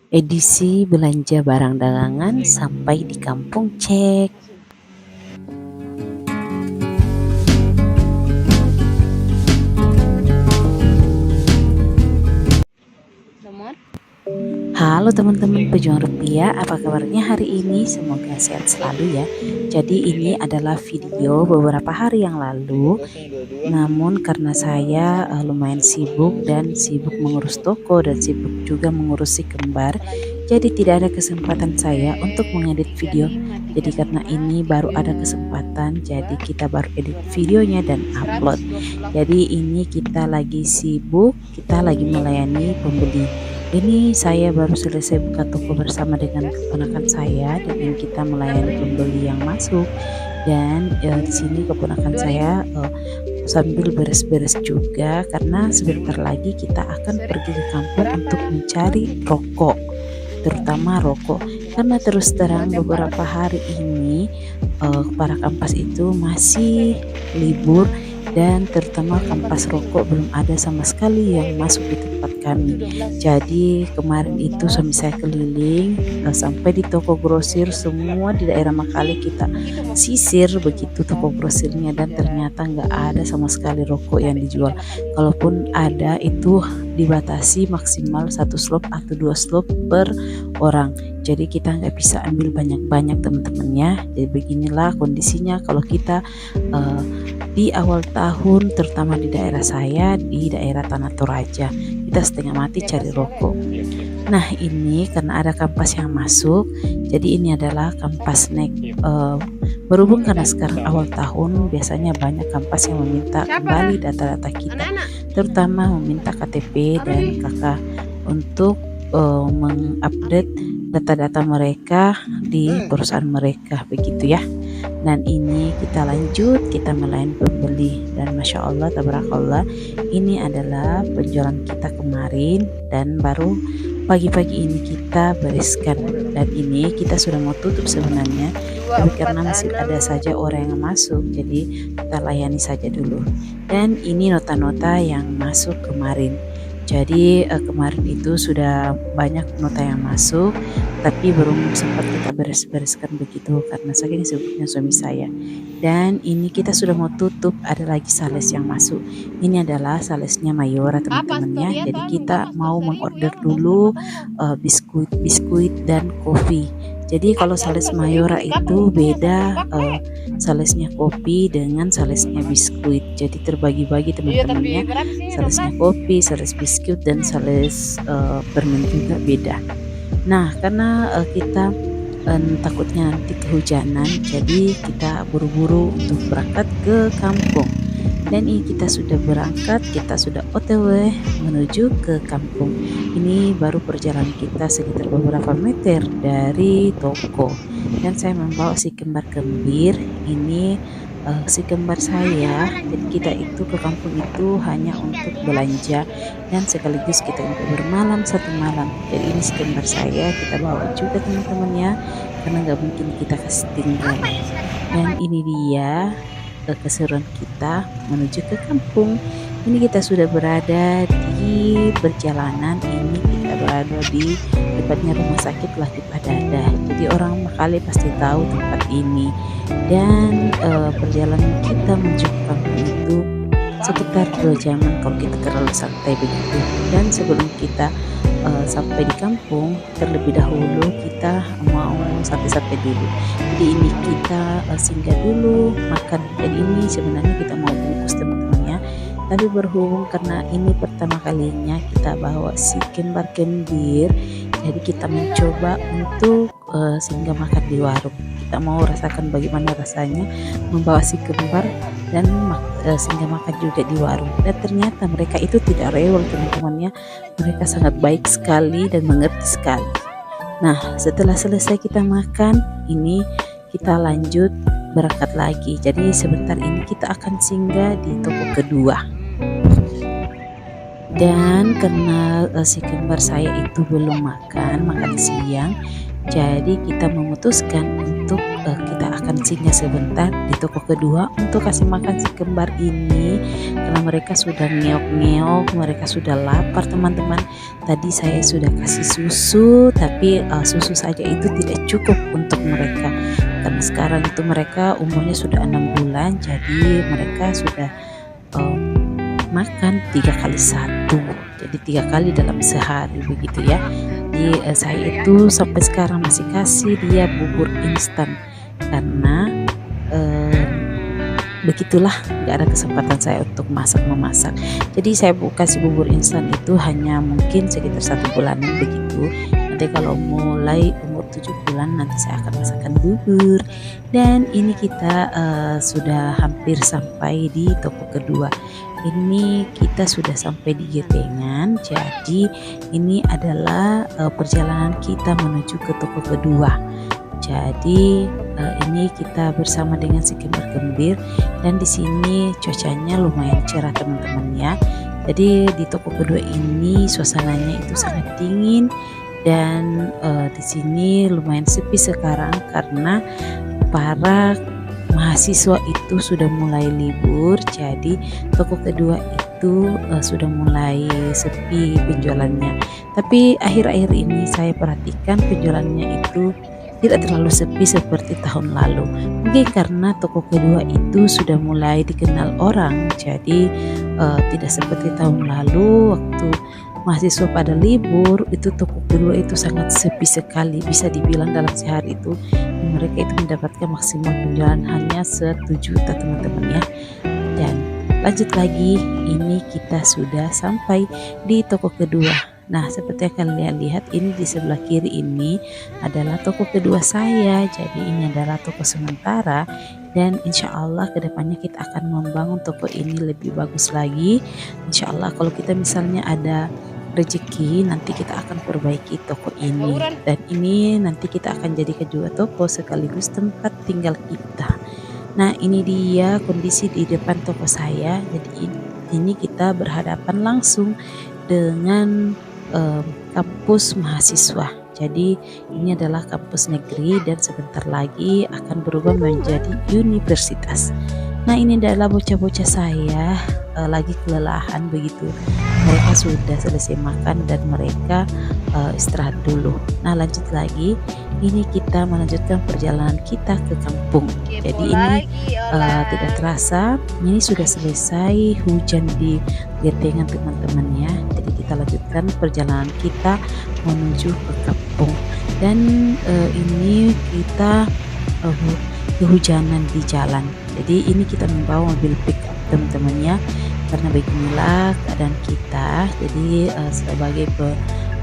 Edisi belanja barang dagangan sampai di kampung cek. Halo teman-teman pejuang rupiah, apa kabarnya hari ini? Semoga sehat selalu ya. Jadi ini adalah video beberapa hari yang lalu, namun karena saya lumayan sibuk mengurus toko dan sibuk juga mengurus si kembar, jadi tidak ada kesempatan saya untuk mengedit video. Jadi karena ini baru ada kesempatan, jadi kita baru edit videonya dan upload. Jadi ini kita lagi sibuk, kita lagi melayani pembeli. Ini saya baru selesai buka toko bersama dengan keponakan saya, dan ini kita melayani pembeli yang masuk. Dan di sini keponakan saya sambil beres-beres juga, karena sebentar lagi kita akan pergi ke kampung untuk mencari rokok, terutama rokok. Karena terus terang beberapa hari ini para kampas itu masih libur, dan terutama kampas rokok belum ada sama sekali yang masuk di tempat kami. Jadi kemarin itu suami saya keliling sampai di toko grosir semua di daerah Makale, kita sisir begitu toko grosirnya, dan ternyata nggak ada sama sekali rokok yang dijual. Kalaupun ada itu dibatasi maksimal 1 slop atau 2 slop per orang. Jadi kita nggak bisa ambil banyak-banyak teman-temannya. Jadi beginilah kondisinya kalau kita di awal tahun, terutama di daerah saya, di daerah Tanah Toraja, kita setengah mati cari rokok. Nah ini karena ada kampas yang masuk, jadi ini adalah kampas nek. Berhubung karena sekarang awal tahun, biasanya banyak kampas yang meminta kembali data-data kita, terutama meminta KTP dan KK untuk mengupdate data-data mereka di perusahaan mereka, begitu ya. Dan ini kita lanjut, kita melayani pembeli, dan masya Allah tabarakallah, ini adalah penjualan kita kemarin dan baru pagi-pagi ini kita bereskan. Dan ini kita sudah mau tutup sebenarnya, tapi karena masih ada saja orang yang masuk, jadi kita layani saja dulu. Dan ini nota-nota yang masuk kemarin. Jadi kemarin itu sudah banyak nota yang masuk, tapi belum sempat kita beres-bereskan begitu karena saking sibuknya suami saya. Dan ini kita sudah mau tutup, ada lagi sales yang masuk. Ini adalah salesnya Mayora teman-temannya. Jadi kita mau mengorder dulu biskuit dan kopi. Jadi kalau sales Mayora itu beda salesnya kopi dengan salesnya biskuit. Jadi terbagi-bagi teman-temannya. Salesnya kopi, sales biskuit, dan sales permen juga beda. Nah karena kita takutnya nanti kehujanan, jadi kita buru-buru untuk berangkat ke kampung. Dan ini kita sudah berangkat, kita sudah OTW menuju ke kampung. Ini baru perjalanan kita sekitar beberapa meter dari toko, dan saya membawa si kembar kembir ini, si kembar saya. Jadi kita itu ke kampung itu hanya untuk belanja dan sekaligus kita untuk bermalam 1 malam. Jadi ini si kembar saya, kita bawa juga teman-temannya karena nggak mungkin kita kasih tinggal. Dan ini dia keseruan kita menuju ke kampung. Ini kita sudah berada di perjalanan, ini kita berada di tepatnya rumah sakit Latif Adada. Jadi orang Makale pasti tahu tempat ini. Dan perjalanan kita menuju ke kampung itu sekitar 2 jaman kalau kita terlalu santai begitu. Dan sebelum kita sampai di kampung, terlebih dahulu kita mau santai-santai dulu. Jadi ini kita singgah dulu makan. Jadi ini sebenarnya kita mau bungkus teman-temannya, tapi berhubung karena ini pertama kalinya kita bawa si kembar kembir, jadi kita mencoba untuk singgah makan di warung. Kita mau rasakan bagaimana rasanya membawa si kembar dan singgah makan juga di warung. Dan ternyata mereka itu tidak rewel teman-temannya, mereka sangat baik sekali dan mengerti sekali. Nah setelah selesai kita makan, ini kita lanjut berangkat lagi. Jadi sebentar ini kita akan singgah di toko kedua. Dan karena si kembar saya itu belum makan siang, jadi kita memutuskan untuk kita akan makan singa sebentar di toko kedua untuk kasih makan si kembar ini, karena mereka sudah ngeok-ngeok, mereka sudah lapar teman-teman. Tadi saya sudah kasih susu, tapi susu saja itu tidak cukup untuk mereka, karena sekarang itu mereka umurnya sudah 6 bulan, jadi mereka sudah makan 3 kali 1, jadi 3 kali dalam sehari begitu ya. Jadi saya itu sampai sekarang masih kasih dia bubur instan, karena begitulah, nggak ada kesempatan saya untuk memasak. Jadi saya kasih bubur instan itu hanya mungkin sekitar 1 bulanan begitu. Nanti kalau mulai umur 7 bulan nanti saya akan masakkan bubur. Dan ini kita sudah hampir sampai di toko kedua. Ini kita sudah sampai di Getengan, jadi ini adalah perjalanan kita menuju ke toko kedua. Jadi ini kita bersama dengan si kembar-kembir, dan di sini cuacanya lumayan cerah teman-teman ya. Jadi di toko kedua ini suasananya itu sangat dingin, dan di sini lumayan sepi sekarang karena para mahasiswa itu sudah mulai libur. Jadi toko kedua itu sudah mulai sepi penjualannya. Tapi akhir-akhir ini saya perhatikan penjualannya itu tidak terlalu sepi seperti tahun lalu. Mungkin karena toko kedua itu sudah mulai dikenal orang, jadi tidak seperti tahun lalu waktu mahasiswa pada libur itu toko kedua itu sangat sepi sekali. Bisa dibilang dalam sehari itu mereka itu mendapatkan maksimal penjualan hanya 1 juta teman-teman ya. Dan lanjut lagi, ini kita sudah sampai di toko kedua. Nah, seperti yang kalian lihat, ini di sebelah kiri ini adalah toko kedua saya. Jadi ini adalah toko sementara, dan insya Allah kedepannya kita akan membangun toko ini lebih bagus lagi. Insya Allah kalau kita misalnya ada rezeki, nanti kita akan perbaiki toko ini, dan ini nanti kita akan jadikan juga toko sekaligus tempat tinggal kita. Nah, ini dia kondisi di depan toko saya. Jadi ini kita berhadapan langsung dengan kampus mahasiswa. Jadi ini adalah kampus negeri dan sebentar lagi akan berubah menjadi universitas. Nah, ini adalah bocah-bocah saya lagi kelelahan begitu. Mereka sudah selesai makan dan mereka istirahat dulu. Nah, lanjut lagi. Ini kita melanjutkan perjalanan kita ke kampung. Jadi ini tidak terasa ini sudah selesai hujan di Getengan teman-teman ya. Jadi kita lanjutkan perjalanan kita menuju ke kampung. Dan ini kita kehujanan di jalan. Jadi ini kita membawa mobil pick up teman-teman ya, karena beginilah keadaan kita. Jadi sebagai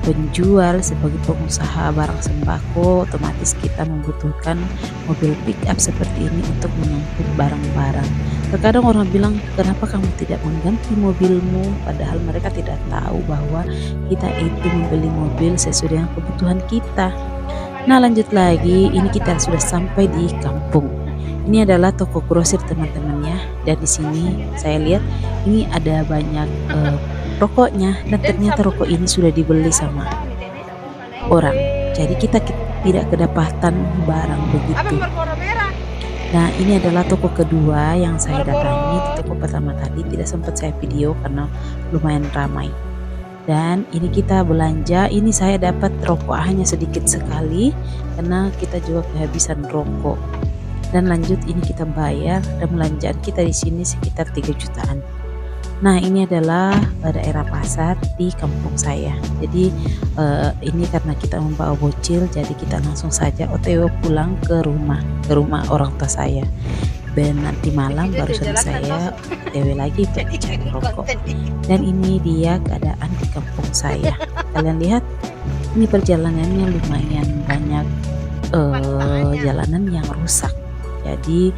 penjual, sebagai pengusaha barang sembako, otomatis kita membutuhkan mobil pick up seperti ini untuk mengangkut barang-barang. Terkadang orang bilang, kenapa kamu tidak mengganti mobilmu? Padahal mereka tidak tahu bahwa kita itu membeli mobil sesuai dengan kebutuhan kita. Nah, lanjut lagi, ini kita sudah sampai di kampung. Ini adalah toko grosir teman-teman ya, dan di sini saya lihat ini ada banyak rokoknya, dan ternyata rokok ini sudah dibeli sama orang, jadi kita tidak kedapatan barang begitu. Nah, ini adalah toko kedua yang saya datangi. Di toko pertama tadi tidak sempat saya video karena lumayan ramai. Dan ini kita belanja, ini saya dapat rokok hanya sedikit sekali karena kita juga kehabisan rokok. Dan lanjut, ini kita bayar, dan belanjaan kita di sini sekitar 3 jutaan. Nah, ini adalah daerah pasar di kampung saya. Jadi ini karena kita membawa bocil, jadi kita langsung saja OTW pulang ke rumah orang tua saya. Dan nanti malam baru saya OTW lagi untuk cari rokok. Dan ini dia keadaan di kampung saya. Kalian lihat, ini perjalanannya lumayan banyak jalanan yang rusak. Jadi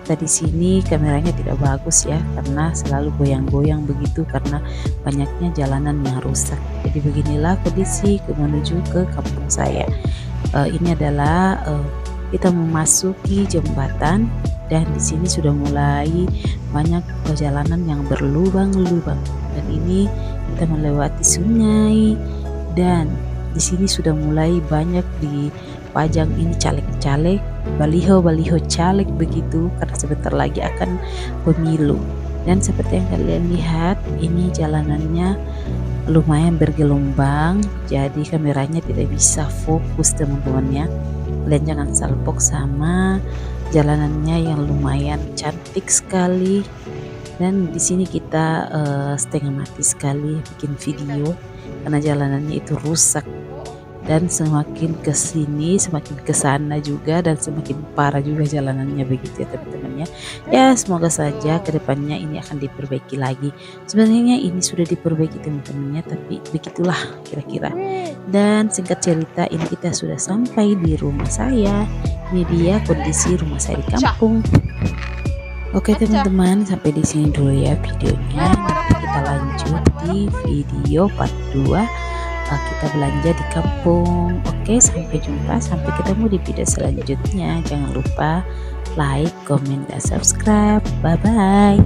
di sini kameranya tidak bagus ya, karena selalu goyang-goyang begitu karena banyaknya jalanan yang rusak. Jadi beginilah kondisi menuju ke kampung saya. Ini adalah kita memasuki jembatan, dan di sini sudah mulai banyak jalanan yang berlubang-lubang, dan ini kita melewati sungai, dan di sini sudah mulai banyak dipajang ini caleg-caleg, baliho-baliho caleg begitu, karena sebentar lagi akan pemilu. Dan seperti yang kalian lihat, ini jalanannya lumayan bergelombang, jadi kameranya tidak bisa fokus teman-teman ya. Kalian jangan salpok sama jalanannya yang lumayan cantik sekali. Dan di sini kita setengah mati sekali bikin video karena jalanannya itu rusak, dan semakin ke sini semakin ke sana juga, dan semakin parah juga jalanannya begitu ya teman-teman ya. Ya semoga saja kedepannya ini akan diperbaiki lagi. Sebenarnya ini sudah diperbaiki teman-teman ya, tapi begitulah kira-kira. Dan singkat cerita, ini kita sudah sampai di rumah saya. Ini dia kondisi rumah saya di kampung. Oke teman-teman, sampai di sini dulu ya videonya. Nanti kita lanjut di video part 2. Kita belanja di kampung. Oke, sampai jumpa, sampai ketemu di video selanjutnya. Jangan lupa like, comment, dan subscribe. Bye bye.